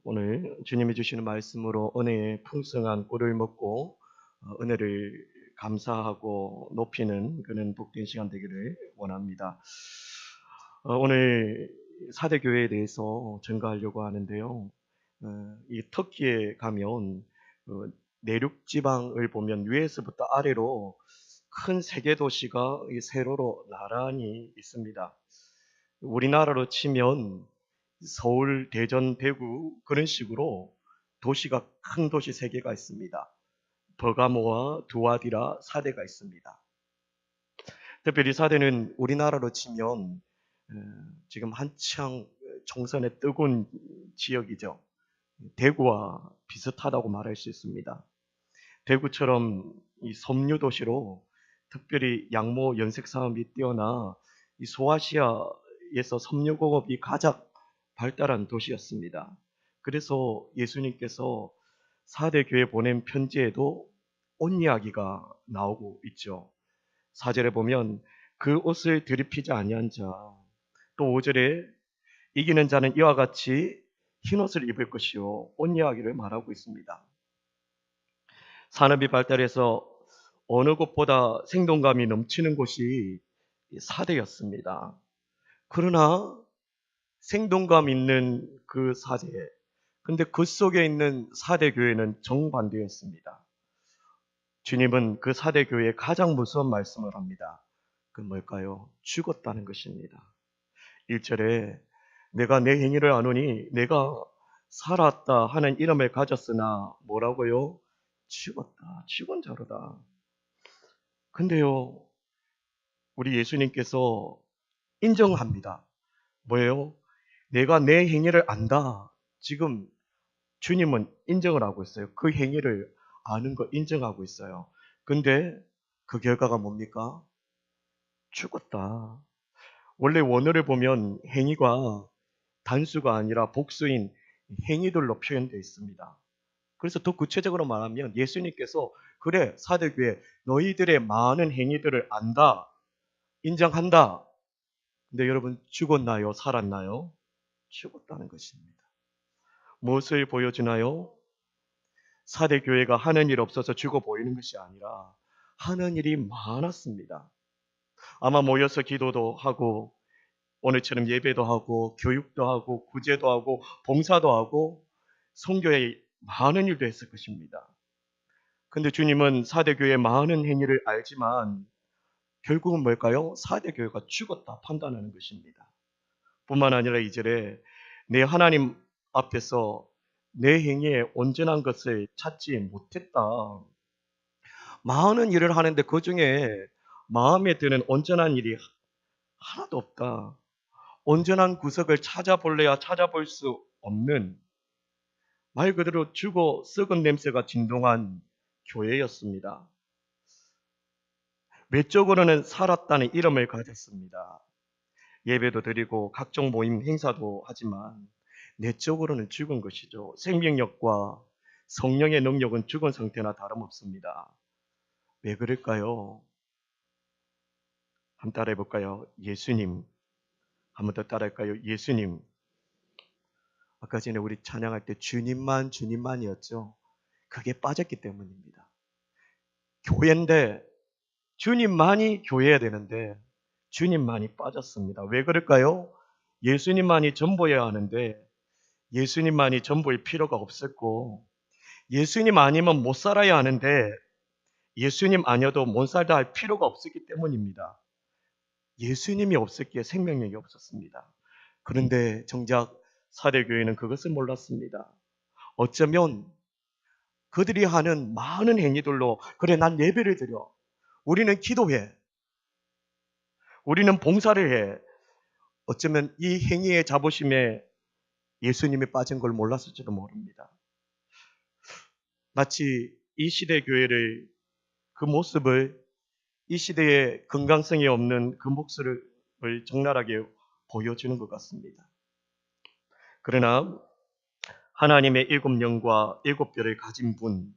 오늘 주님이 주시는 말씀으로 은혜의 풍성한 꿀을 먹고 은혜를 감사하고 높이는 그런 복된 시간 되기를 원합니다. 오늘 사대교회에 대해서 전가하려고 하는데요. 이 터키에 가면 내륙 지방을 보면 위에서부터 아래로 큰 세계 도시가 이 세로로 나란히 있습니다. 우리나라로 치면 서울, 대전, 대구 그런 식으로 도시가 큰 도시 세 개가 있습니다. 버가모와 두아디라 4대가 있습니다. 특별히 4대는 우리나라로 치면 지금 한창 총선에 뜨거운 지역이죠. 대구와 비슷하다고 말할 수 있습니다. 대구처럼 이 섬유 도시로 특별히 양모 연색 사업이 뛰어나 이 소아시아에서 섬유공업이 가장 발달한 도시였습니다. 그래서 예수님께서 4대 교회 보낸 편지에도 옷 이야기가 나오고 있죠. 4절에 보면 그 옷을 들이피지 아니한 자, 또 5절에 이기는 자는 이와 같이 흰 옷을 입을 것이요, 옷 이야기를 말하고 있습니다. 산업이 발달해서 어느 곳보다 생동감이 넘치는 곳이 4대였습니다. 그러나 생동감 있는 그 4대, 근데 그 속에 있는 4대 교회는 정반대였습니다. 주님은 그 4대 교회에 가장 무서운 말씀을 합니다. 그 뭘까요? 죽었다는 것입니다. 1절에 내가 내 행위를 아노니 내가 살았다 하는 이름을 가졌으나 뭐라고요? 죽었다. 죽은 자로다. 근데요, 우리 예수님께서 인정합니다. 뭐예요? 내가 내 행위를 안다. 지금 주님은 인정을 하고 있어요. 그 행위를 아는 거 인정하고 있어요. 근데 그 결과가 뭡니까? 죽었다. 원래 원어를 보면 행위가 단수가 아니라 복수인 행위들로 표현되어 있습니다. 그래서 더 구체적으로 말하면 예수님께서 그래 사대교회 너희들의 많은 행위들을 안다. 인정한다. 근데 여러분 죽었나요? 살았나요? 죽었다는 것입니다. 무엇을 보여주나요? 사대교회가 하는 일 없어서 죽어 보이는 것이 아니라 하는 일이 많았습니다. 아마 모여서 기도도 하고 오늘처럼 예배도 하고 교육도 하고 구제도 하고 봉사도 하고 선교에 많은 일도 했을 것입니다. 근데 주님은 사대교회의 많은 행위를 알지만 결국은 뭘까요? 사대교회가 죽었다 판단하는 것입니다. 뿐만 아니라 이절에 내 하나님 앞에서 내 행위에 온전한 것을 찾지 못했다. 많은 일을 하는데 그 중에 마음에 드는 온전한 일이 하나도 없다. 온전한 구석을 찾아볼래야 찾아볼 수 없는 말 그대로 죽어 썩은 냄새가 진동한 교회였습니다. 외적으로는 살았다는 이름을 가졌습니다. 예배도 드리고 각종 모임 행사도 하지만 내적으로는 죽은 것이죠. 생명력과 성령의 능력은 죽은 상태나 다름없습니다. 왜 그럴까요? 한번 따라해 볼까요? 예수님. 한번 더 따라할까요? 예수님. 아까 전에 우리 찬양할 때 주님만 주님만이었죠. 그게 빠졌기 때문입니다. 교회인데 주님만이 교회해야 되는데 주님만이 빠졌습니다. 왜 그럴까요? 예수님만이 전부여야 하는데 예수님만이 전부일 필요가 없었고 예수님 아니면 못 살아야 하는데 예수님 아니어도 못 살다 할 필요가 없었기 때문입니다. 예수님이 없었기에 생명력이 없었습니다. 그런데 정작 사대교회는 그것을 몰랐습니다. 어쩌면 그들이 하는 많은 행위들로 그래 난 예배를 드려. 우리는 기도해. 우리는 봉사를 해. 어쩌면 이 행위의 자부심에 예수님이 빠진 걸 몰랐을지도 모릅니다. 마치 이 시대 교회를 그 모습을 이 시대에 건강성이 없는 그 모습을 적나라하게 보여주는 것 같습니다. 그러나 하나님의 일곱 영과 일곱 별을 가진 분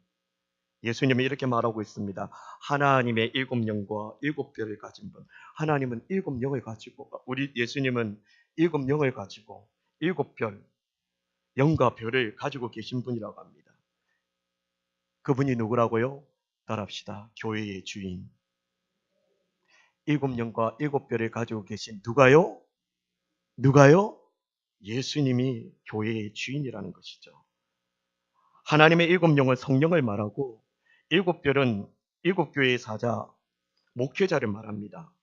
예수님은 이렇게 말하고 있습니다. 하나님의 일곱 영과 일곱 별을 가진 분. 하나님은 일곱 영을 가지고 우리 예수님은 일곱 영을 가지고 일곱 별 영과 별을 가지고 계신 분이라고 합니다. 그분이 누구라고요? 따라합시다. 교회의 주인. 7영과 7별을 가지고 계신 누가요? 누가요? 예수님이 교회의 주인이라는 것이죠. 하나님의 7영은 성령을 말하고 7별은 7교회의 사자, 목회자를 말합니다.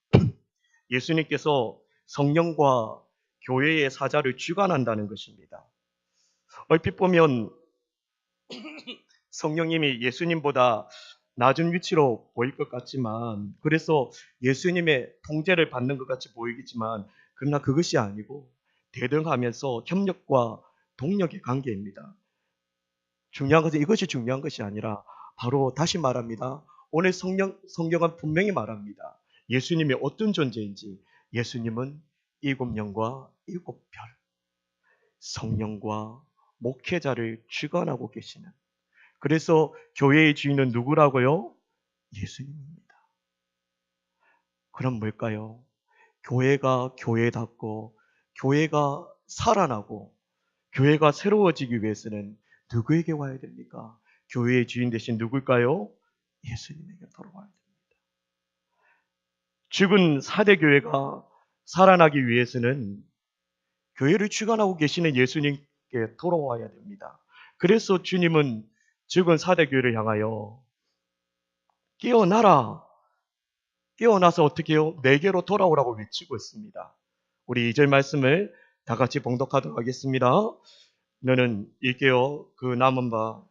예수님께서 성령과 교회의 사자를 주관한다는 것입니다. 얼핏 보면 성령님이 예수님보다 낮은 위치로 보일 것 같지만, 그래서 예수님의 통제를 받는 것 같이 보이겠지만, 그러나 그것이 아니고 대등하면서 협력과 동력의 관계입니다. 중요한 것은 이것이 중요한 것이 아니라 바로 다시 말합니다. 오늘 성경은 분명히 말합니다. 예수님이 어떤 존재인지. 예수님은 7영과 7별, 성령과 목회자를 주관하고 계시는, 그래서 교회의 주인은 누구라고요? 예수님입니다. 그럼 뭘까요? 교회가 교회답고 교회가 살아나고 교회가 새로워지기 위해서는 누구에게 와야 됩니까? 교회의 주인 대신 누굴까요? 예수님에게 돌아와야 됩니다. 죽은 4대 교회가 살아나기 위해서는 교회를 주관하고 계시는 예수님께 돌아와야 됩니다. 그래서 주님은 죽은 4대 교회를 향하여 깨어나라. 깨어나서 어떻게 해요? 내게로 돌아오라고 외치고 있습니다. 우리 2절 말씀을 다 같이 봉독하도록 하겠습니다. 너는 일깨어 그 남은 바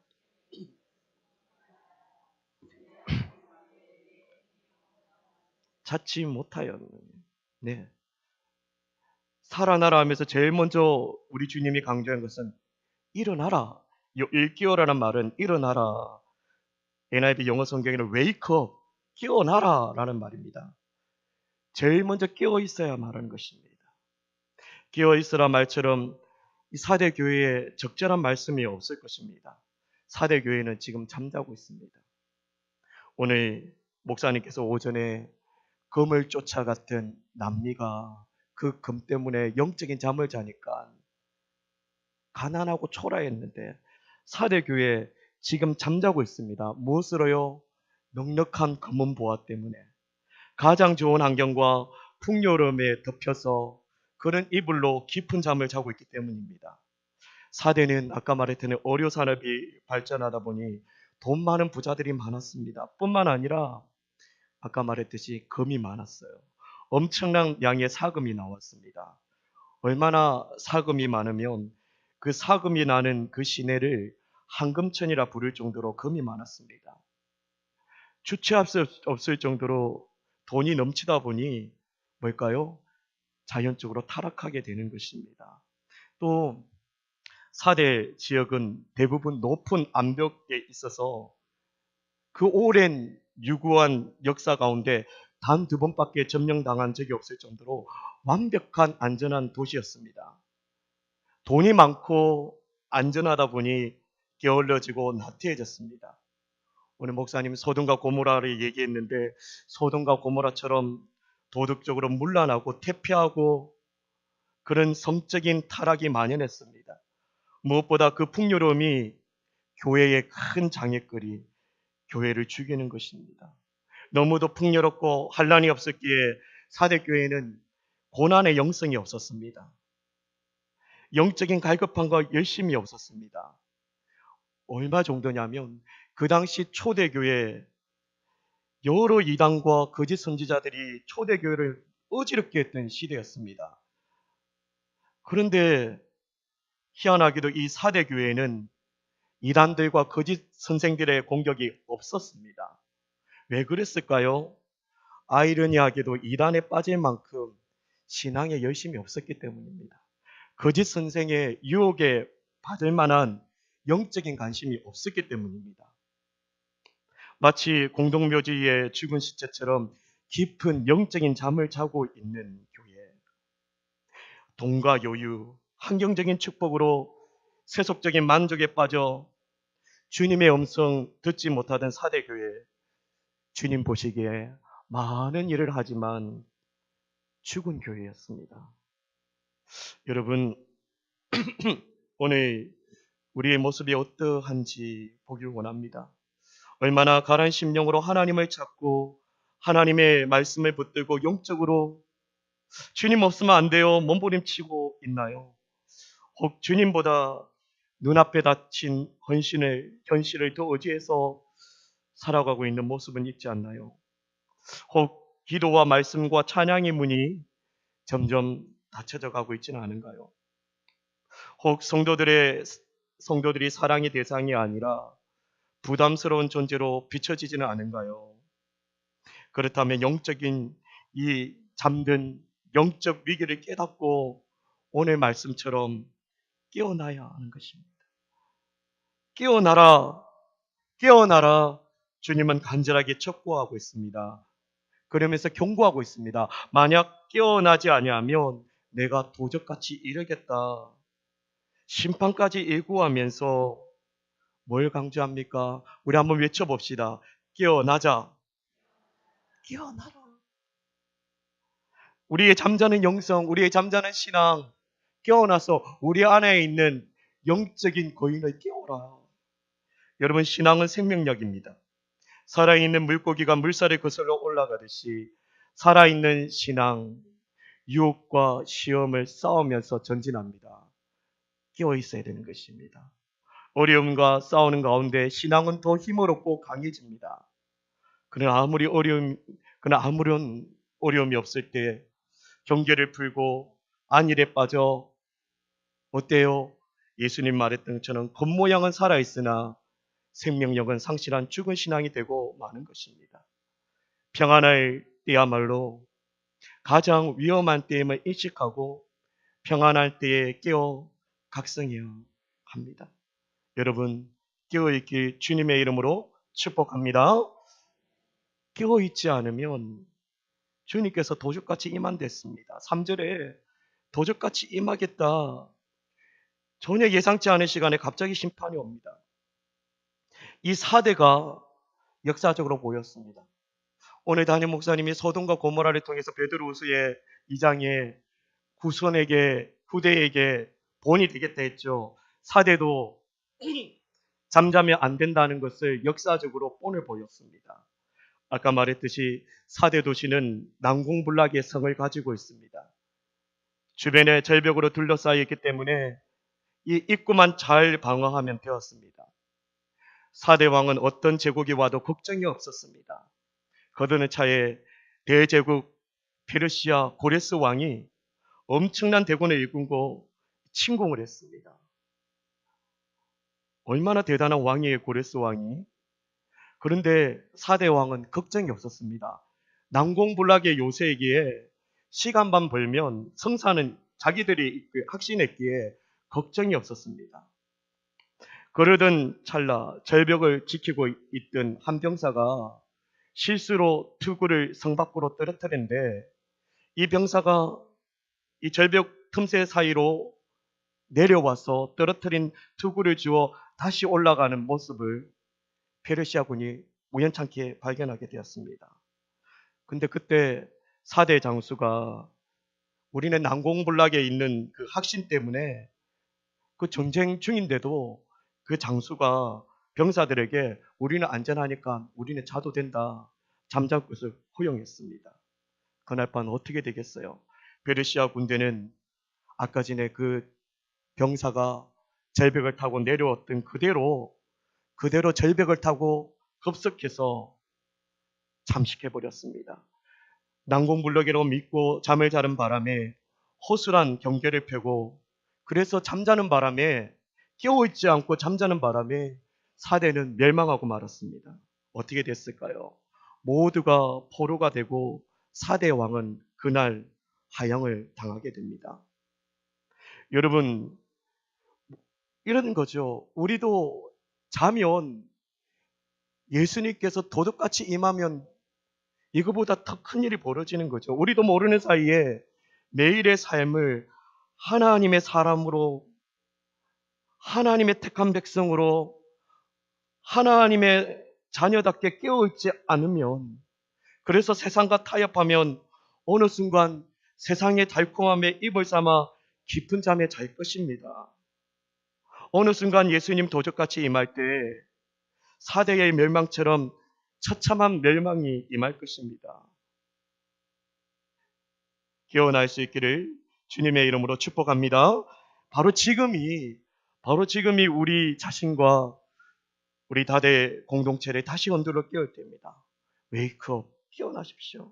찾지 못하였느니. 네. 살아나라 하면서 제일 먼저 우리 주님이 강조한 것은 일어나라. 일깨어라는 말은 일어나라. NIV 영어 성경에는 wake up, 깨어나라 라는 말입니다. 제일 먼저 깨어 있어야 말하는 것입니다. 깨어 있으라 말처럼 이 4대 교회에 적절한 말씀이 없을 것입니다. 4대 교회는 지금 잠자고 있습니다. 오늘 목사님께서 오전에 금을 쫓아갔던 남미가 그 금 때문에 영적인 잠을 자니까 가난하고 초라했는데 4대 교회 지금 잠자고 있습니다. 무엇으로요? 넉넉한 금은 보화 때문에 가장 좋은 환경과 풍요로움에 덮여서 그런 이불로 깊은 잠을 자고 있기 때문입니다. 4대는 아까 말했던 의료 산업이 발전하다 보니 돈 많은 부자들이 많았습니다. 뿐만 아니라 아까 말했듯이 금이 많았어요. 엄청난 양의 사금이 나왔습니다. 얼마나 사금이 많으면 그 사금이 나는 그 시내를 황금천이라 부를 정도로 금이 많았습니다. 주체할 수 없을 정도로 돈이 넘치다 보니 뭘까요? 자연적으로 타락하게 되는 것입니다. 또 4대 지역은 대부분 높은 암벽에 있어서 그 오랜 유구한 역사 가운데 단 2번밖에 점령당한 적이 없을 정도로 완벽한 안전한 도시였습니다. 돈이 많고 안전하다 보니 게을러지고 나태해졌습니다. 오늘 목사님 소돔과 고모라를 얘기했는데 소돔과 고모라처럼 도덕적으로 문란하고 퇴폐하고 그런 성적인 타락이 만연했습니다. 무엇보다 그 풍요로움이 교회의 큰 장애거리, 교회를 죽이는 것입니다. 너무도 풍요롭고 환란이 없었기에 4대 교회는 고난의 영성이 없었습니다. 영적인 갈급함과 열심이 없었습니다. 얼마 정도냐면 그 당시 초대교회 여러 이단과 거짓 선지자들이 초대교회를 어지럽게 했던 시대였습니다. 그런데 희한하게도 이 4대 교회는 이단들과 거짓 선생들의 공격이 없었습니다. 왜 그랬을까요? 아이러니하게도 이단에 빠질 만큼 신앙에 열심이 없었기 때문입니다. 거짓 선생의 유혹에 받을 만한 영적인 관심이 없었기 때문입니다. 마치 공동묘지의 죽은 시체처럼 깊은 영적인 잠을 자고 있는 교회. 돈과 여유, 환경적인 축복으로 세속적인 만족에 빠져 주님의 음성 듣지 못하던 4대 교회. 주님 보시기에 많은 일을 하지만 죽은 교회였습니다. 여러분, 오늘 우리의 모습이 어떠한지 보길 원합니다. 얼마나 가란 심령으로 하나님을 찾고 하나님의 말씀을 붙들고 영적으로 주님 없으면 안 돼요, 몸부림치고 있나요? 혹 주님보다 눈앞에 닥친 현실을 더 의지해서 살아가고 있는 모습은 있지 않나요? 혹 기도와 말씀과 찬양의 문이 점점 닫혀져 가고 있지는 않은가요? 혹 성도들이 사랑의 대상이 아니라 부담스러운 존재로 비춰지지는 않은가요? 그렇다면 영적인 이 잠든 영적 위기를 깨닫고 오늘 말씀처럼 깨어나야 하는 것입니다. 깨어나라, 깨어나라. 주님은 간절하게 촉구하고 있습니다. 그러면서 경고하고 있습니다. 만약 깨어나지 아니하면 내가 도적같이 이르겠다. 심판까지 예고하면서 뭘 강조합니까? 우리 한번 외쳐봅시다. 깨어나자. 깨어나라. 우리의 잠자는 영성, 우리의 잠자는 신앙, 깨어나서 우리 안에 있는 영적인 고인을 깨워라. 여러분, 신앙은 생명력입니다. 살아있는 물고기가 물살을 거슬러 올라가듯이 살아있는 신앙, 유혹과 시험을 싸우면서 전진합니다. 깨어 있어야 되는 것입니다. 어려움과 싸우는 가운데 신앙은 더 힘을 얻고 강해집니다. 그러나 아무런 어려움이 없을 때 경계를 풀고 안일에 빠져 어때요? 예수님 말했던 것처럼 겉모양은 살아있으나 생명력은 상실한 죽은 신앙이 되고 마는 것입니다. 평안할 때야말로 가장 위험한 때임을 인식하고 평안할 때에 깨어 각성해야 합니다. 여러분, 깨어있길 주님의 이름으로 축복합니다. 깨어있지 않으면 주님께서 도적같이 임한댔습니다. 3절에 도적같이 임하겠다. 전혀 예상치 않은 시간에 갑자기 심판이 옵니다. 이 4대가 역사적으로 보였습니다. 오늘 담임 목사님이 소돔과 고모라를 통해서 베드로후서의 2장에 후대에게 본이 되겠다 했죠. 4대도 잠자면 안 된다는 것을 역사적으로 본을 보였습니다. 아까 말했듯이 4대 도시는 난공불락의 성을 가지고 있습니다. 주변에 절벽으로 둘러싸여 있기 때문에 이 입구만 잘 방어하면 되었습니다. 4대 왕은 어떤 제국이 와도 걱정이 없었습니다. 거드는 차에 대제국 페르시아 고레스 왕이 엄청난 대군을 이끌고 침공을 했습니다. 얼마나 대단한 왕이에요, 고레스 왕이. 그런데 4대 왕은 걱정이 없었습니다. 난공불락의 요새이기에 시간만 벌면 성사는 자기들이 확신했기에 걱정이 없었습니다. 그러던 찰나 절벽을 지키고 있던 한 병사가 실수로 투구를 성 밖으로 떨어뜨렸는데 이 병사가 이 절벽 틈새 사이로 내려와서 떨어뜨린 투구를 주워 다시 올라가는 모습을 페르시아군이 우연찮게 발견하게 되었습니다. 근데 그때 4대 장수가 우리는 난공불락에 있는 그 확신 때문에 그 전쟁 중인데도 그 장수가 병사들에게 우리는 안전하니까 우리는 자도 된다. 잠잘 것을 허용했습니다. 그날 밤 어떻게 되겠어요? 페르시아 군대는 아까 전에 그 병사가 절벽을 타고 내려왔던 그대로 절벽을 타고 급습해서 잠식해버렸습니다. 난공불락이라고 믿고 잠을 자는 바람에 허술한 경계를 펴고 그래서 잠자는 바람에 깨어있지 않고 잠자는 바람에 4대는 멸망하고 말았습니다. 어떻게 됐을까요? 모두가 포로가 되고 4대 왕은 그날 하향을 당하게 됩니다. 여러분, 이런 거죠. 우리도 자면 예수님께서 도둑같이 임하면 이거보다 더 큰 일이 벌어지는 거죠. 우리도 모르는 사이에 매일의 삶을 하나님의 사람으로, 하나님의 택한 백성으로, 하나님의 자녀답게 깨어있지 않으면, 그래서 세상과 타협하면 어느 순간 세상의 달콤함에 입을 삼아 깊은 잠에 잘 것입니다. 어느 순간 예수님 도적같이 임할 때 사대의 멸망처럼 처참한 멸망이 임할 것입니다. 깨어날 수 있기를 주님의 이름으로 축복합니다. 바로 지금이 바로 지금이 우리 자신과 우리 다대 공동체를 다시 흔들어 깨울 때입니다. 웨이크업, 깨어나십시오.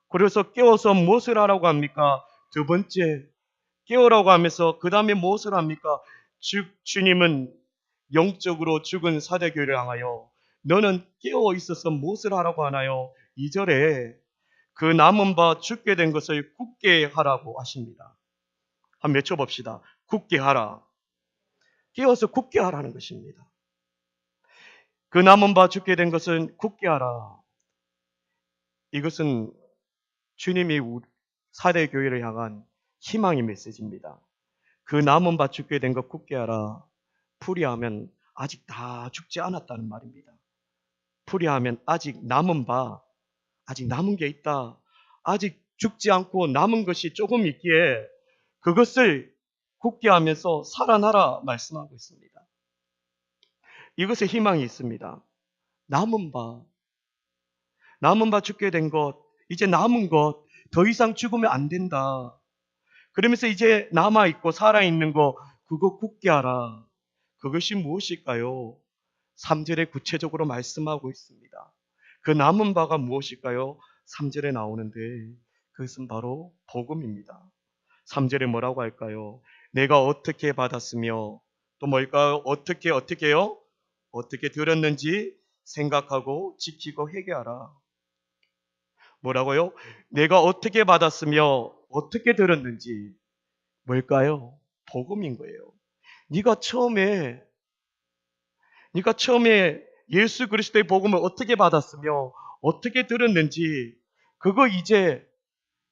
그래서 깨워서 무엇을 하라고 합니까? 두 번째, 깨우라고 하면서 그 다음에 무엇을 합니까? 주님은 영적으로 죽은 사대교회를 향하여 너는 깨어 있어서 무엇을 하라고 하나요? 2절에 그 남은 바 죽게 된 것을 굳게 하라고 하십니다. 한번 외쳐봅시다. 굳게 하라. 깨어서 굳게 하라는 것입니다. 그 남은 바 죽게 된 것은 굳게 하라. 이것은 주님이 사대 교회를 향한 희망의 메시지입니다. 그 남은 바 죽게 된 것 굳게 하라. 풀이하면 아직 다 죽지 않았다는 말입니다. 풀이하면 아직 남은 바, 아직 남은 게 있다. 아직 죽지 않고 남은 것이 조금 있기에 그것을 굳게 하면서 살아나라 말씀하고 있습니다. 이것에 희망이 있습니다. 남은 바 죽게 된 것, 이제 남은 것, 더 이상 죽으면 안 된다. 그러면서 이제 남아있고 살아있는 거, 그거 굳게 하라. 그것이 무엇일까요? 3절에 구체적으로 말씀하고 있습니다. 그 남은 바가 무엇일까요? 3절에 나오는데 그것은 바로 복음입니다. 3절에 뭐라고 할까요? 내가 어떻게 받았으며 또 뭘까요? 어떻게요? 어떻게 들었는지 생각하고 지키고 회개하라. 뭐라고요? 내가 어떻게 받았으며 어떻게 들었는지 뭘까요? 복음인 거예요. 네가 처음에 예수 그리스도의 복음을 어떻게 받았으며 어떻게 들었는지 그거 이제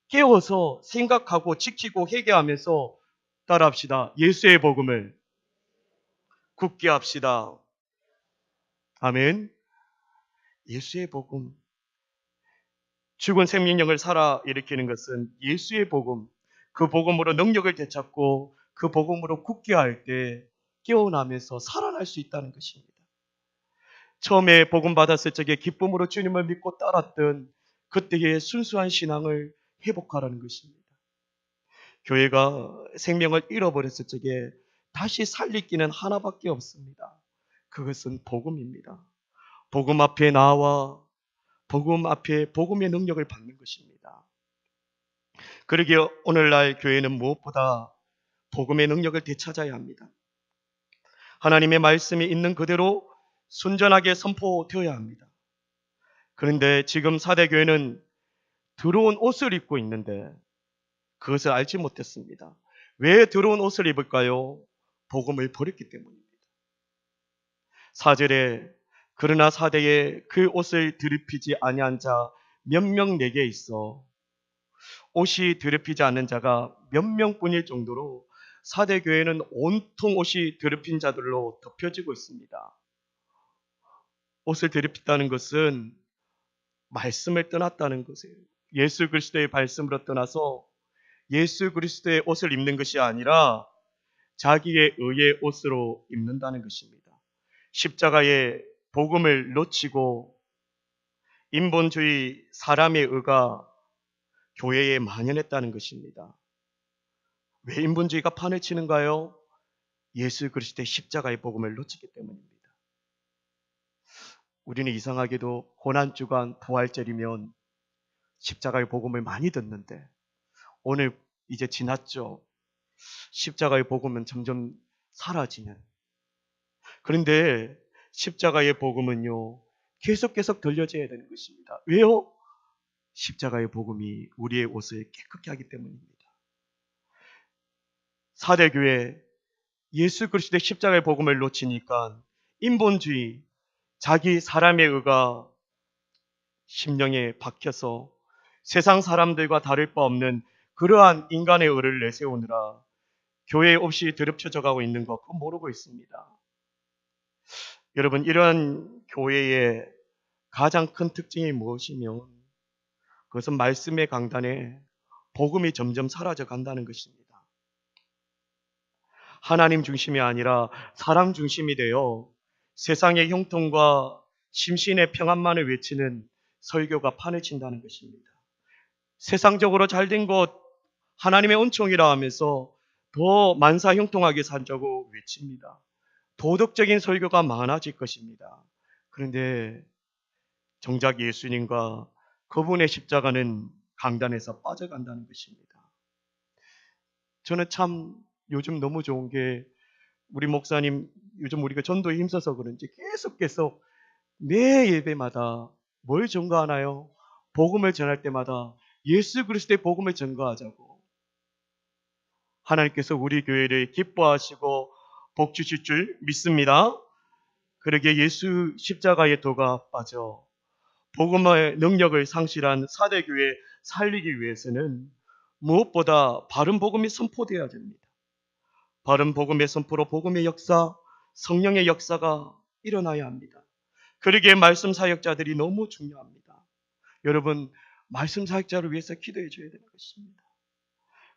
깨워서 생각하고 지키고 회개하면서 따라합시다. 예수의 복음을 굳게 합시다. 아멘. 예수의 복음. 죽은 생명력을 살아 일으키는 것은 예수의 복음. 그 복음으로 능력을 되찾고 그 복음으로 굳게 할 때 깨어나면서 살아날 수 있다는 것입니다. 처음에 복음 받았을 적에 기쁨으로 주님을 믿고 따랐던 그때의 순수한 신앙을 회복하라는 것입니다. 교회가 생명을 잃어버렸을 적에 다시 살릴 길은 하나밖에 없습니다. 그것은 복음입니다. 복음 앞에 나와 복음 앞에 복음의 능력을 받는 것입니다. 그러기에 오늘날 교회는 무엇보다 복음의 능력을 되찾아야 합니다. 하나님의 말씀이 있는 그대로 순전하게 선포되어야 합니다. 그런데 지금 사대교회는 더러운 옷을 입고 있는데 그것을 알지 못했습니다. 왜 더러운 옷을 입을까요? 복음을 버렸기 때문입니다. 4절에 그러나 사대에 그 옷을 더럽히지 아니한 자 몇 명 내게 있어. 옷이 더럽히지 않는 자가 몇 명뿐일 정도로 사대교회는 온통 옷이 더럽힌 자들로 덮여지고 있습니다. 옷을 더럽혔다는 것은 말씀을 떠났다는 것이에요. 예수 그리스도의 말씀으로 떠나서 예수 그리스도의 옷을 입는 것이 아니라 자기의 의의 옷으로 입는다는 것입니다. 십자가의 복음을 놓치고 인본주의 사람의 의가 교회에 만연했다는 것입니다. 왜 인본주의가 판을 치는가요? 예수 그리스도의 십자가의 복음을 놓쳤기 때문입니다. 우리는 이상하게도 고난주간 부활절이면 십자가의 복음을 많이 듣는데 오늘 이제 지났죠. 십자가의 복음은 점점 사라지는. 그런데 십자가의 복음은요, 계속 들려져야 되는 것입니다. 왜요? 십자가의 복음이 우리의 옷을 깨끗게 하기 때문입니다. 사대교회 예수 그리스도의 십자가의 복음을 놓치니까 인본주의, 자기 사람의 의가 심령에 박혀서 세상 사람들과 다를 바 없는 그러한 인간의 의를 내세우느라 교회 없이 더럽혀져 가고 있는 것 그거 모르고 있습니다. 여러분, 이러한 교회의 가장 큰 특징이 무엇이면 그것은 말씀의 강단에 복음이 점점 사라져 간다는 것입니다. 하나님 중심이 아니라 사람 중심이 되어 세상의 형통과 심신의 평안만을 외치는 설교가 판을 친다는 것입니다. 세상적으로 잘된 것, 하나님의 은총이라 하면서 더 만사 형통하게 살자고 외칩니다. 도덕적인 설교가 많아질 것입니다. 그런데 정작 예수님과 그분의 십자가는 강단에서 빠져간다는 것입니다. 저는 참 요즘 너무 좋은 게 우리 목사님 요즘 우리가 전도에 힘써서 그런지 계속 매 예배마다 뭘 전가하나요? 복음을 전할 때마다 예수 그리스도의 복음을 전가하자고. 하나님께서 우리 교회를 기뻐하시고 복 주실 줄 믿습니다. 그러기에 예수 십자가의 도가 빠져 복음의 능력을 상실한 사대교회 살리기 위해서는 무엇보다 바른 복음이 선포되어야 됩니다. 바른 복음의 선포로 복음의 역사, 성령의 역사가 일어나야 합니다. 그러기에 말씀 사역자들이 너무 중요합니다. 여러분, 말씀 사역자를 위해서 기도해 줘야 되는 것입니다.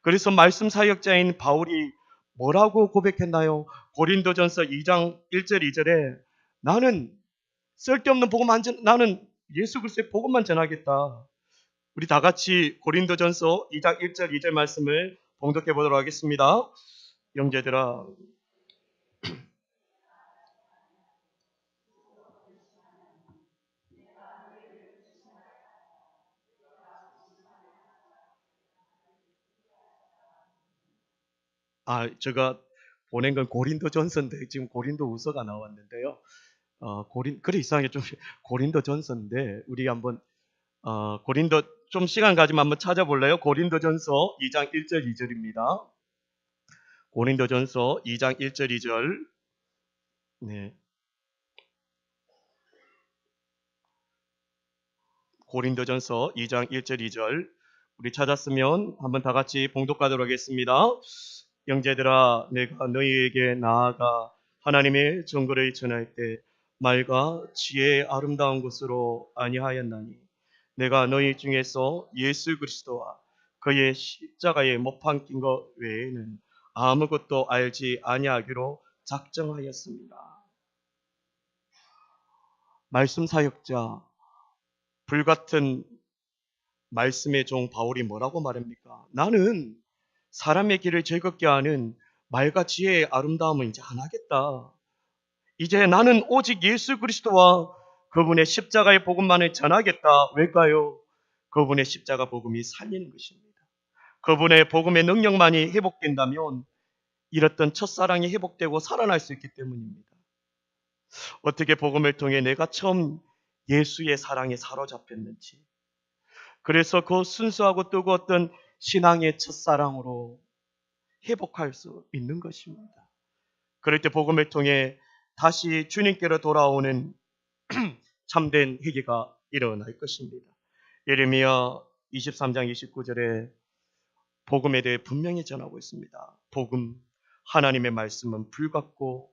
그래서 말씀 사역자인 바울이 뭐라고 고백했나요? 고린도전서 2장 1절 2절에 나는 쓸데없는 복음 나는 예수 그리스도의 복음만 전하겠다. 우리 다 같이 고린도전서 2장 1절 2절 말씀을 봉독해 보도록 하겠습니다. 형제들아, 제가 보낸 건 고린도전서인데 지금 고린도후서가 나왔는데요. 그래 이상하게 좀 고린도전서인데 우리 한번 고린도 좀 시간 가지면 한번 찾아볼래요? 고린도전서 2장 1절 2절입니다. 고린도전서 2장 1절 2절. 네. 고린도전서 2장 1절 2절. 우리 찾았으면 한번 다 같이 봉독하도록 하겠습니다. 형제들아, 내가 너희에게 나아가 하나님의 정거를 전할 때 말과 지혜의 아름다운 것으로 아니하였나니 내가 너희 중에서 예수 그리스도와 그의 십자가에 못 박힌 것 외에는 아무것도 알지 아니하기로 작정하였습니다. 말씀 사역자, 불같은 말씀의 종 바울이 뭐라고 말합니까? 나는 사람의 길을 즐겁게 하는 말과 지혜의 아름다움은 이제 안 하겠다. 이제 나는 오직 예수 그리스도와 그분의 십자가의 복음만을 전하겠다. 왜일까요? 그분의 십자가 복음이 살리는 것입니다. 그분의 복음의 능력만이 회복된다면 잃었던 첫사랑이 회복되고 살아날 수 있기 때문입니다. 어떻게 복음을 통해 내가 처음 예수의 사랑에 사로잡혔는지, 그래서 그 순수하고 뜨거웠던 신앙의 첫사랑으로 회복할 수 있는 것입니다. 그럴 때 복음을 통해 다시 주님께로 돌아오는 참된 회개가 일어날 것입니다. 예레미야 23장 29절에 복음에 대해 분명히 전하고 있습니다. 복음, 하나님의 말씀은 불 같고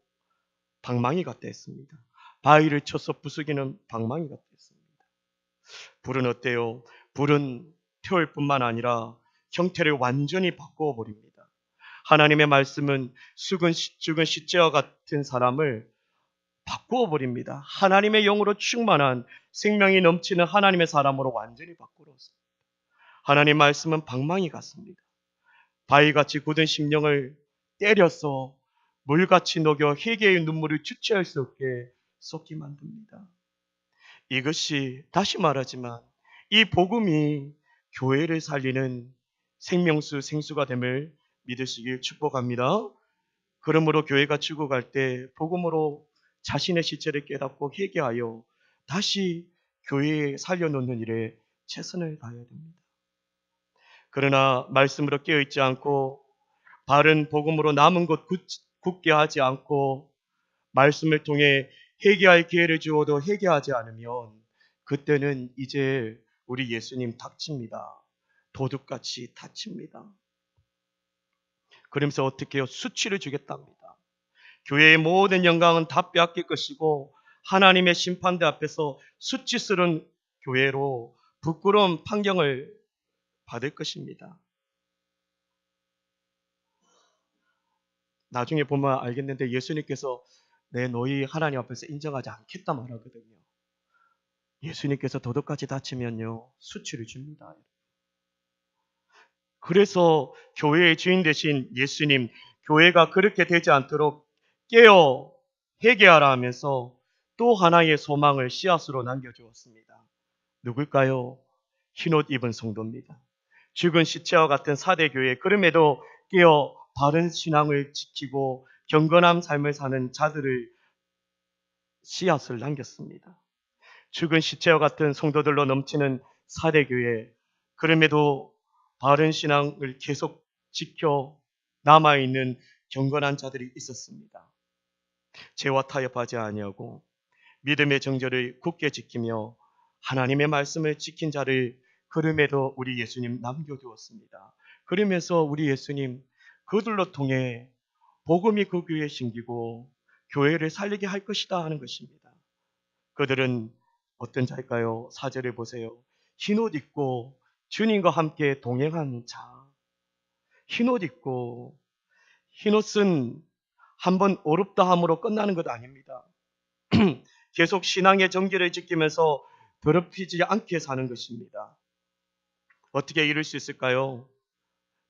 방망이 같다 했습니다. 바위를 쳐서 부수기는 방망이 같다 했습니다. 불은 어때요? 불은 태울 뿐만 아니라 형태를 완전히 바꾸어 버립니다. 하나님의 말씀은 죽은 시체와 같은 사람을 바꾸어 버립니다. 하나님의 영으로 충만한 생명이 넘치는 하나님의 사람으로 완전히 바꾸었습니다. 하나님 말씀은 방망이 같습니다. 바위같이 굳은 심령을 때려서 물같이 녹여 회개의 눈물을 주체할 수 없게 쏟게 만듭니다. 이것이 다시 말하지만 이 복음이 교회를 살리는 생명수 생수가 됨을 믿으시길 축복합니다. 그러므로 교회가 죽어갈 때 복음으로 자신의 시체를 깨닫고 회개하여 다시 교회에 살려놓는 일에 최선을 다해야 됩니다. 그러나 말씀으로 깨어있지 않고 바른 복음으로 남은 것 굳게 하지 않고 말씀을 통해 회개할 기회를 주어도 회개하지 않으면 그때는 이제 우리 예수님 닥칩니다. 도둑같이 다칩니다. 그러면서 어떻게 해요? 수치를 주겠답니다. 교회의 모든 영광은 다 빼앗길 것이고 하나님의 심판대 앞에서 수치스러운 교회로 부끄러운 판경을 받을 것입니다. 나중에 보면 알겠는데 예수님께서 내 너희 하나님 앞에서 인정하지 않겠다 말하거든요. 예수님께서 도덕같이 다치면요 수치를 줍니다. 그래서 교회의 주인 되신 예수님, 교회가 그렇게 되지 않도록 깨어 회개하라 하면서 또 하나의 소망을 씨앗으로 남겨주었습니다. 누굴까요? 흰옷 입은 성도입니다. 죽은 시체와 같은 사대교회, 그럼에도 깨어 바른 신앙을 지키고 경건한 삶을 사는 자들을 씨앗을 남겼습니다. 죽은 시체와 같은 성도들로 넘치는 사대교회, 그럼에도 바른 신앙을 계속 지켜 남아있는 경건한 자들이 있었습니다. 죄와 타협하지 아니하고 믿음의 정절을 굳게 지키며 하나님의 말씀을 지킨 자를 그럼에도 우리 예수님 남겨두었습니다. 그러면서 우리 예수님 그들로 통해 복음이 그 교회에 심기고 교회를 살리게 할 것이다 하는 것입니다. 그들은 어떤 자일까요? 4절에 보세요. 흰옷 입고 주님과 함께 동행한 자. 흰옷 입고, 흰옷은 한번 어렵다 함으로 끝나는 것 아닙니다. 계속 신앙의 정기를 지키면서 더럽히지 않게 사는 것입니다. 어떻게 이룰 수 있을까요?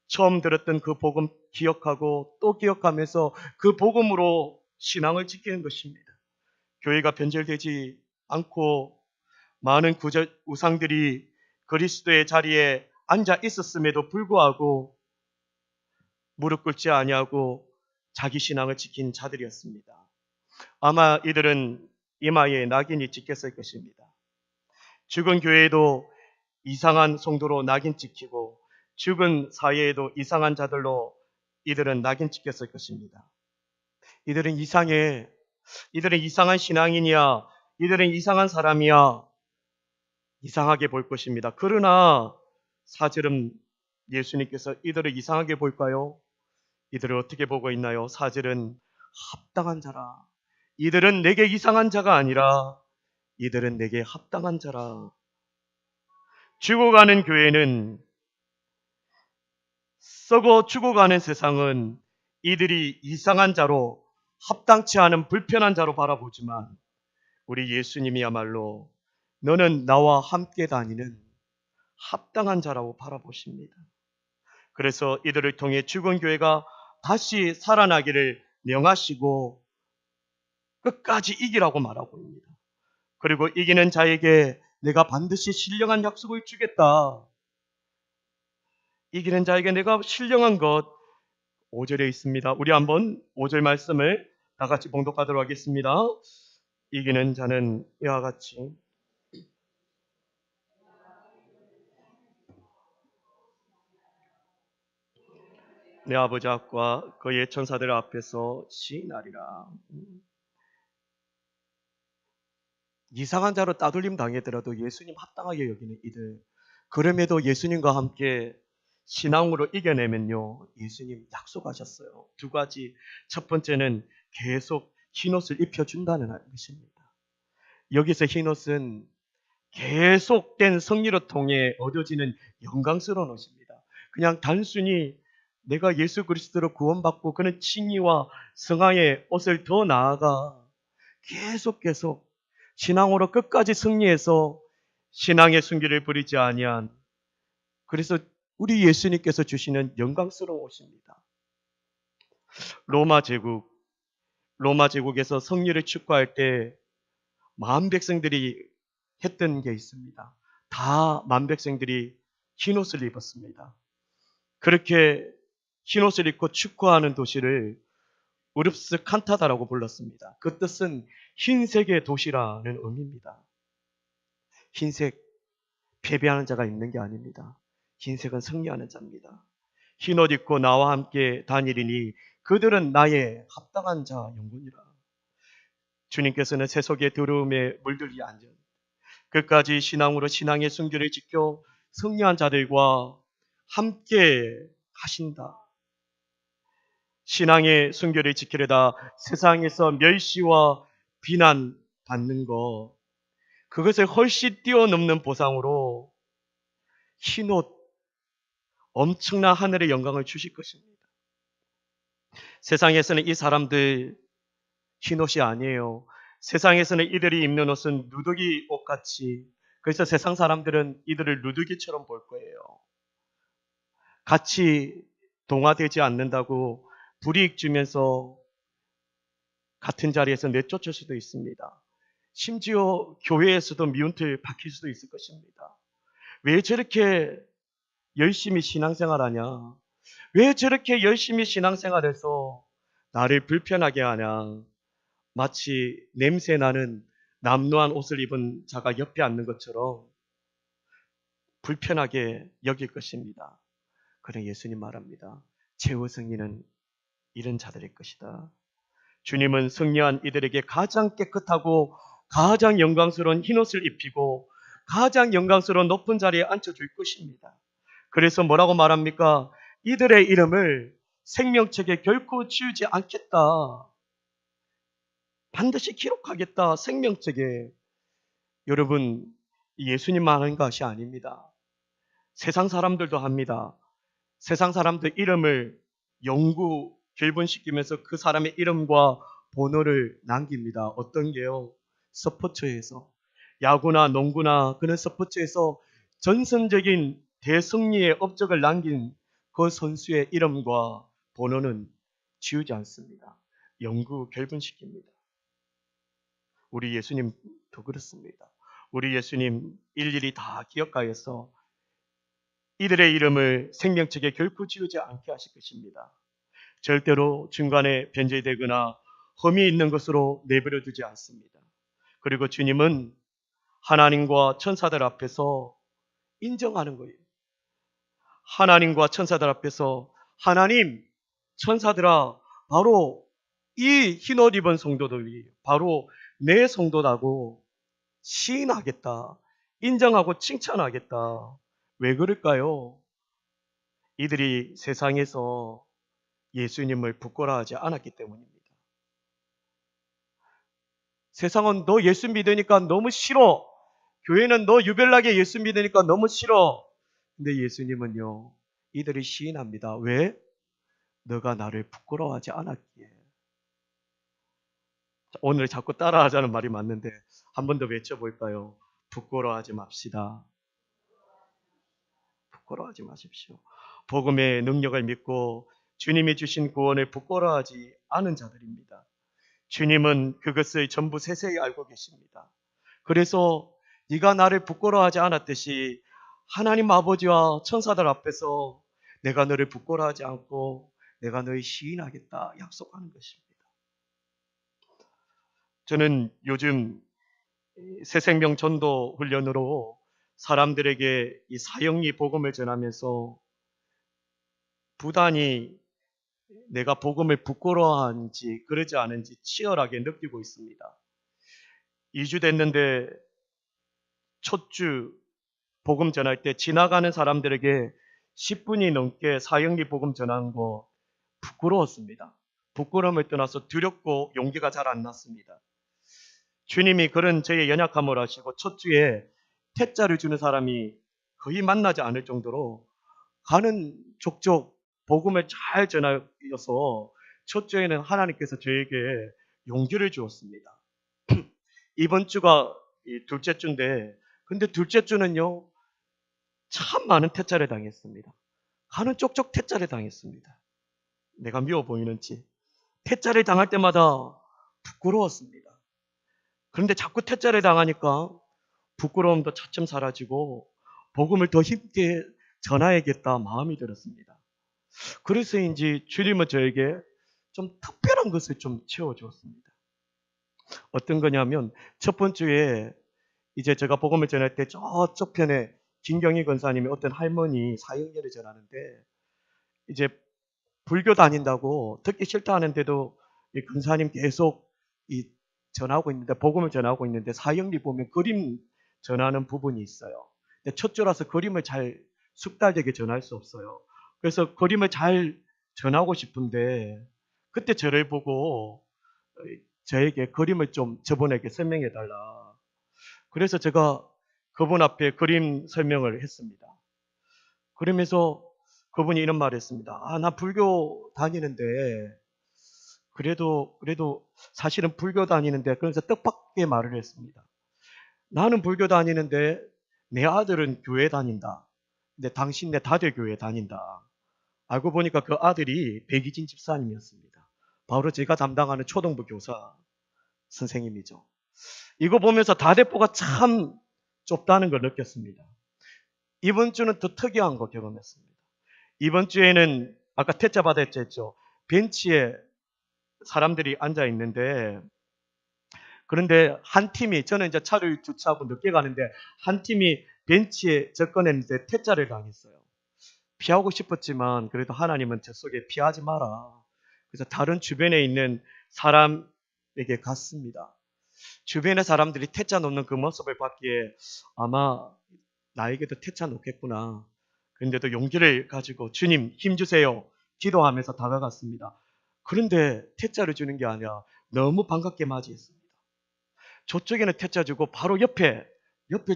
처음 들었던 그 복음 기억하고 또 기억하면서 그 복음으로 신앙을 지키는 것입니다. 교회가 변절되지 않고 많은 우상들이 그리스도의 자리에 앉아 있었음에도 불구하고 무릎 꿇지 아니하고 자기 신앙을 지킨 자들이었습니다. 아마 이들은 이마에 낙인이 찍혔을 것입니다. 죽은 교회에도 이상한 성도로 낙인 찍히고 죽은 사회에도 이상한 자들로 이들은 낙인 찍혔을 것입니다. 이들은 이상해. 이들은 이상한 신앙인이야. 이들은 이상한 사람이야. 이상하게 볼 것입니다. 그러나 사절은 예수님께서 이들을 이상하게 볼까요? 이들을 어떻게 보고 있나요? 사절은 합당한 자라. 이들은 내게 이상한 자가 아니라 이들은 내게 합당한 자라. 죽어가는 교회는, 썩어 죽어가는 세상은 이들이 이상한 자로, 합당치 않은 불편한 자로 바라보지만 우리 예수님이야말로 너는 나와 함께 다니는 합당한 자라고 바라보십니다. 그래서 이들을 통해 죽은 교회가 다시 살아나기를 명하시고 끝까지 이기라고 말하고 있습니다. 그리고 이기는 자에게 내가 반드시 신령한 약속을 주겠다. 이기는 자에게 내가 신령한 것, 5절에 있습니다. 우리 한번 5절 말씀을 다 같이 봉독하도록 하겠습니다. 이기는 자는 이와 같이 내 아버지 앞과 그의 천사들 앞에서 시인하리라. 이상한 자로 따돌림 당했더라도 예수님 합당하게 여기는 이들, 그럼에도 예수님과 함께 신앙으로 이겨내면요 예수님 약속하셨어요. 두 가지. 첫 번째는 계속 흰옷을 입혀준다는 것입니다. 여기서 흰옷은 계속된 승리로 통해 얻어지는 영광스러운 옷입니다. 그냥 단순히 내가 예수 그리스도로 구원받고 그는 칭의와 성화의 옷을 더 나아가 계속 신앙으로 끝까지 승리해서 신앙의 순기를 부리지 아니한, 그래서 우리 예수님께서 주시는 영광스러운 옷입니다. 로마 제국에서 승리를 축구할 때 만 백성들이 했던 게 있습니다. 다 만 백성들이 흰옷을 입었습니다. 그렇게 흰옷을 입고 축구하는 도시를 우릅스 칸타다라고 불렀습니다. 그 뜻은 흰색의 도시라는 의미입니다. 흰색, 패배하는 자가 있는 게 아닙니다. 흰색은 승리하는 자입니다. 흰옷 입고 나와 함께 다니리니 그들은 나의 합당한 자 영혼이라. 주님께서는 세속의 두려움에 물들지 않은 끝까지 신앙으로 신앙의 순결을 지켜 승리한 자들과 함께 하신다. 신앙의 순결을 지키려다 세상에서 멸시와 비난 받는 것, 그것을 훨씬 뛰어넘는 보상으로 흰옷, 엄청난 하늘의 영광을 주실 것입니다. 세상에서는 이 사람들 흰옷이 아니에요. 세상에서는 이들이 입는 옷은 누더기 옷같이, 그래서 세상 사람들은 이들을 누더기처럼 볼 거예요. 같이 동화되지 않는다고 불이익 주면서 같은 자리에서 내쫓을 수도 있습니다. 심지어 교회에서도 미운틀 박힐 수도 있을 것입니다. 왜 저렇게 열심히 신앙생활하냐? 왜 저렇게 열심히 신앙생활해서 나를 불편하게 하냐? 마치 냄새나는 남루한 옷을 입은 자가 옆에 앉는 것처럼 불편하게 여길 것입니다. 그러나 예수님 말합니다. 최후 승리는 이런 자들일 것이다. 주님은 승리한 이들에게 가장 깨끗하고 가장 영광스러운 흰옷을 입히고 가장 영광스러운 높은 자리에 앉혀줄 것입니다. 그래서 뭐라고 말합니까? 이들의 이름을 생명책에 결코 지우지 않겠다. 반드시 기록하겠다. 생명책에. 여러분, 예수님만 하는 것이 아닙니다. 세상 사람들도 합니다. 세상 사람들 이름을 영구 결분시키면서 그 사람의 이름과 번호를 남깁니다. 어떤 게요? 스포츠에서. 야구나 농구나 그런 스포츠에서 전선적인 대승리의 업적을 남긴 그 선수의 이름과 번호는 지우지 않습니다. 영구 결분시킵니다. 우리 예수님도 그렇습니다. 우리 예수님 일일이 다 기억하여서 이들의 이름을 생명책에 결코 지우지 않게 하실 것입니다. 절대로 중간에 변제되거나 흠이 있는 것으로 내버려 두지 않습니다. 그리고 주님은 하나님과 천사들 앞에서 인정하는 거예요. 하나님과 천사들 앞에서 하나님, 천사들아, 바로 이 흰옷 입은 성도들이 바로 내 성도라고 시인하겠다. 인정하고 칭찬하겠다. 왜 그럴까요? 이들이 세상에서 예수님을 부끄러워하지 않았기 때문입니다. 세상은 너 예수 믿으니까 너무 싫어. 교회는 너 유별나게 예수 믿으니까 너무 싫어. 근데 예수님은요, 이들이 시인합니다. 왜? 너가 나를 부끄러워하지 않았기에. 오늘 자꾸 따라하자는 말이 맞는데 한 번 더 외쳐볼까요? 부끄러워하지 맙시다. 부끄러워하지 마십시오. 복음의 능력을 믿고 주님이 주신 구원을 부끄러워하지 않은 자들입니다. 주님은 그것을 전부 세세히 알고 계십니다. 그래서 네가 나를 부끄러워하지 않았듯이 하나님 아버지와 천사들 앞에서 내가 너를 부끄러워하지 않고 내가 너를 시인하겠다 약속하는 것입니다. 저는 요즘 새생명 전도 훈련으로 사람들에게 이 사형리 복음을 전하면서 부단히 내가 복음을 부끄러워하는지 그러지 않은지 치열하게 느끼고 있습니다. 2주 됐는데 첫 주 복음 전할 때 지나가는 사람들에게 10분이 넘게 사형리 복음 전하는 거 부끄러웠습니다. 부끄러움을 떠나서 두렵고 용기가 잘 안 났습니다. 주님이 그런 저의 연약함을 아시고 첫 주에 퇴짜를 주는 사람이 거의 만나지 않을 정도로 가는 족족 복음을 잘 전하여서 첫 주에는 하나님께서 저에게 용기를 주었습니다. 이번 주가 둘째 주인데 근데 둘째 주는요 참 많은 퇴짜를 당했습니다. 가는 쪽쪽 퇴짜를 당했습니다. 내가 미워 보이는지 퇴짜를 당할 때마다 부끄러웠습니다. 그런데 자꾸 퇴짜를 당하니까 부끄러움도 차츰 사라지고 복음을 더 힘게 전해야겠다 마음이 들었습니다. 그래서인지 주님은 저에게 좀 특별한 것을 좀 채워주었습니다. 어떤 거냐면 첫 번째에 이제 제가 복음을 전할 때 저쪽 편에 김경희 권사님이 어떤 할머니 사형제를 전하는데 이제 불교 다닌다고 듣기 싫다 하는데도 이 권사님 계속 이 전하고 있는데 복음을 전하고 있는데 사형리 보면 그림 전하는 부분이 있어요. 근데 첫 주라서 그림을 잘 숙달되게 전할 수 없어요. 그래서 그림을 잘 전하고 싶은데 그때 저를 보고 저에게 그림을 좀 저분에게 설명해 달라. 그래서 제가 그분 앞에 그림 설명을 했습니다. 그러면서 그분이 이런 말을 했습니다. 나 불교 다니는데 그래도 사실은 불교 다니는데, 그래서 뜻밖의 말을 했습니다. 나는 불교 다니는데 내 아들은 교회 다닌다. 근데 당신네 다들 교회 다닌다. 알고 보니까 그 아들이 백이진 집사님이었습니다. 바로 제가 담당하는 초등부 교사 선생님이죠. 이거 보면서 다대포가 참 좁다는 걸 느꼈습니다. 이번 주는 더 특이한 거 경험했습니다. 이번 주에는 아까 퇴짜 받았죠 했죠. 벤치에 사람들이 앉아 있는데, 그런데 한 팀이, 저는 이제 차를 주차하고 늦게 가는데 한 팀이 벤치에 접근했는데 퇴짜를 당했어요. 피하고 싶었지만 그래도 하나님은 저 속에 피하지 마라. 그래서 다른 주변에 있는 사람에게 갔습니다. 주변의 사람들이 퇴짜 놓는 그 모습을 봤기에 아마 나에게도 퇴짜 놓겠구나. 그런데도 용기를 가지고 주님 힘 주세요. 기도하면서 다가갔습니다. 그런데 퇴짜를 주는 게 아니라 너무 반갑게 맞이했습니다. 저쪽에는 퇴짜 주고 바로 옆에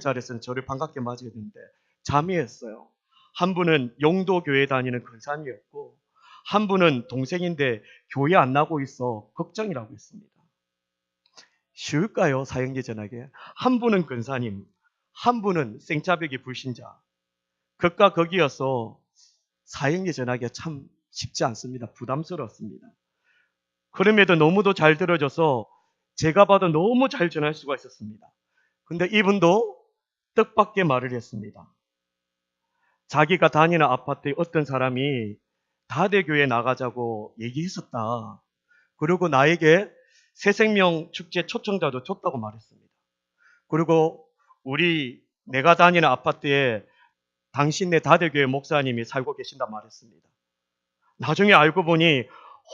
자리에서는 저를 반갑게 맞이했는데 자매했어요. 한 분은 용도교회 다니는 근사님이었고 한 분은 동생인데 교회 안 나고 있어 걱정이라고 했습니다. 쉬울까요? 사형제 전하게. 한 분은 근사님, 한 분은 생자벽이 불신자. 극과 극이어서 사형제 전하기가 참 쉽지 않습니다. 부담스럽습니다. 그럼에도 너무도 잘 들어줘서 제가 봐도 너무 잘 전할 수가 있었습니다. 근데 이분도 뜻밖의 말을 했습니다. 자기가 다니는 아파트에 어떤 사람이 다대교에 나가자고 얘기했었다. 그리고 나에게 새생명 축제 초청자도 줬다고 말했습니다. 그리고 내가 다니는 아파트에 당신네 다대교회 목사님이 살고 계신다 말했습니다. 나중에 알고 보니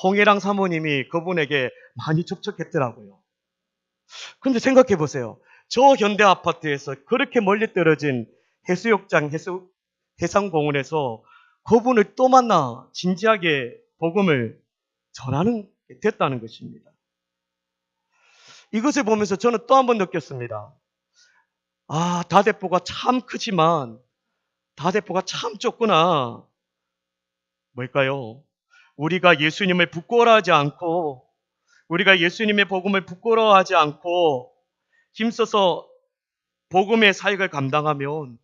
홍해랑 사모님이 그분에게 많이 접촉했더라고요. 근데 생각해 보세요. 저 현대 아파트에서 그렇게 멀리 떨어진 해수욕장, 해상공원에서 그분을 또 만나 진지하게 복음을 전하는 게 됐다는 것입니다. 이것을 보면서 저는 또 한 번 느꼈습니다. 아, 다대포가 참 크지만 다대포가 참 좁구나. 뭘까요? 우리가 예수님을 부끄러워하지 않고, 우리가 예수님의 복음을 부끄러워하지 않고 힘써서 복음의 사역을 감당하면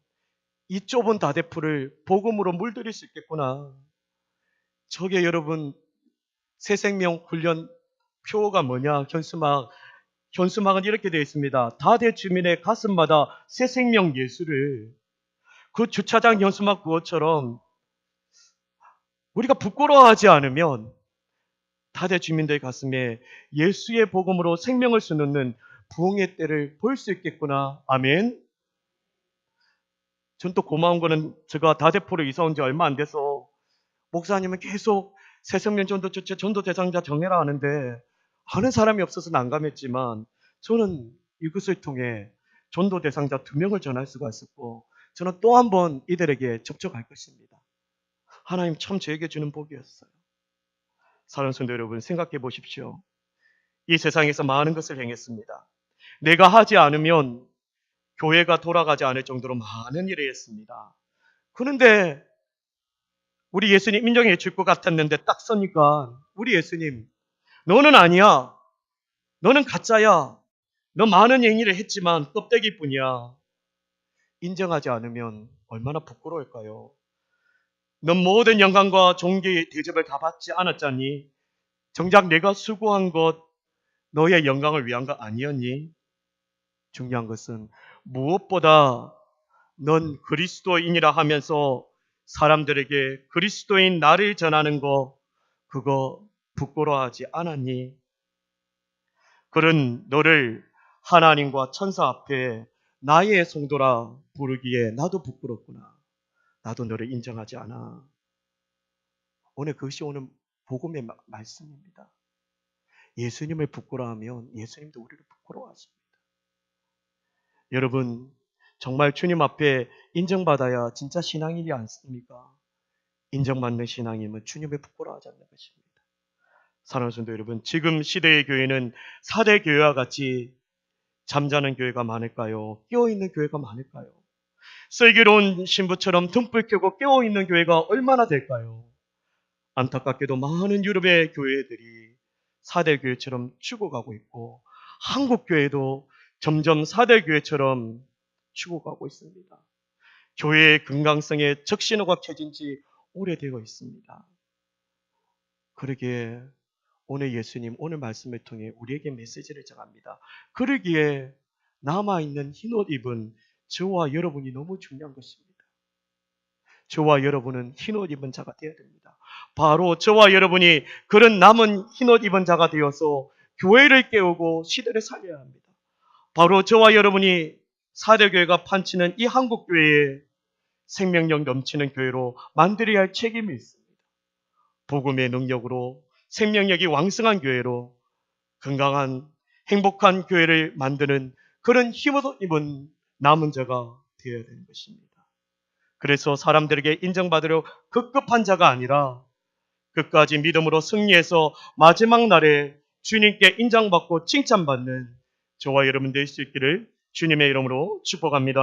이 좁은 다대포를 복음으로 물들일 수 있겠구나. 저게 여러분 새생명 훈련 표가 뭐냐? 현수막은 이렇게 되어 있습니다. 다대 주민의 가슴마다 새생명 예수를, 그 주차장 현수막 구호처럼 우리가 부끄러워하지 않으면 다대 주민들의 가슴에 예수의 복음으로 생명을 쏟는 부흥의 때를 볼 수 있겠구나. 아멘. 전 또 고마운 거는 제가 다대포로 이사 온 지 얼마 안 돼서 목사님은 계속 새생명 전도 주체 전도 대상자 정해라 하는데 하는 사람이 없어서 난감했지만 저는 이것을 통해 전도 대상자 2명을 전할 수가 있었고 저는 또 한 번 이들에게 접촉할 것입니다. 하나님 참 저에게 주는 복이었어요. 사랑하는 성도 여러분, 생각해 보십시오. 이 세상에서 많은 것을 행했습니다. 내가 하지 않으면 교회가 돌아가지 않을 정도로 많은 일을 했습니다. 그런데 우리 예수님 인정해 줄 것 같았는데 딱 서니까 우리 예수님, 너는 아니야. 너는 가짜야. 너 많은 행위를 했지만 껍데기뿐이야. 인정하지 않으면 얼마나 부끄러울까요? 넌 모든 영광과 존귀의 대접을 다 받지 않았잖니? 정작 내가 수고한 것 너의 영광을 위한 거 아니었니? 중요한 것은 무엇보다 넌 그리스도인이라 하면서 사람들에게 그리스도인 나를 전하는 거 그거 부끄러워하지 않았니? 그런 너를 하나님과 천사 앞에 나의 성도라 부르기에 나도 부끄럽구나. 나도 너를 인정하지 않아. 오늘 그것이 오늘 복음의 말씀입니다. 예수님을 부끄러워하면 예수님도 우리를 부끄러워하십니다. 여러분, 정말 주님 앞에 인정받아야 진짜 신앙이지 않습니까? 인정받는 신앙임은 주님을 부끄러워하지 않는 것입니다. 사랑하는 성도 여러분, 지금 시대의 교회는 4대 교회와 같이 잠자는 교회가 많을까요? 깨어있는 교회가 많을까요? 슬기로운 신부처럼 등불 켜고 깨어있는 교회가 얼마나 될까요? 안타깝게도 많은 유럽의 교회들이 사대교회처럼 죽어가고 있고 한국교회도 점점 사대교회처럼 죽어가고 있습니다. 교회의 건강성에 적신호가 켜진 지 오래되어 있습니다. 그러기에 오늘 예수님 오늘 말씀을 통해 우리에게 메시지를 전합니다. 그러기에 남아있는 흰옷 입은 저와 여러분이 너무 중요한 것입니다. 저와 여러분은 흰옷 입은 자가 되어야 됩니다. 바로 저와 여러분이 그런 남은 흰옷 입은 자가 되어서 교회를 깨우고 시대를 살려야 합니다. 바로 저와 여러분이 사대교회가 판치는 이 한국교회에 생명력 넘치는 교회로 만들어야 할 책임이 있습니다. 복음의 능력으로 생명력이 왕성한 교회로 건강한 행복한 교회를 만드는 그런 힘을 입은 남은 자가 되어야 되는 것입니다. 그래서 사람들에게 인정받으려 급급한 자가 아니라 끝까지 믿음으로 승리해서 마지막 날에 주님께 인정받고 칭찬받는 저와 여러분 될 수 있기를 주님의 이름으로 축복합니다.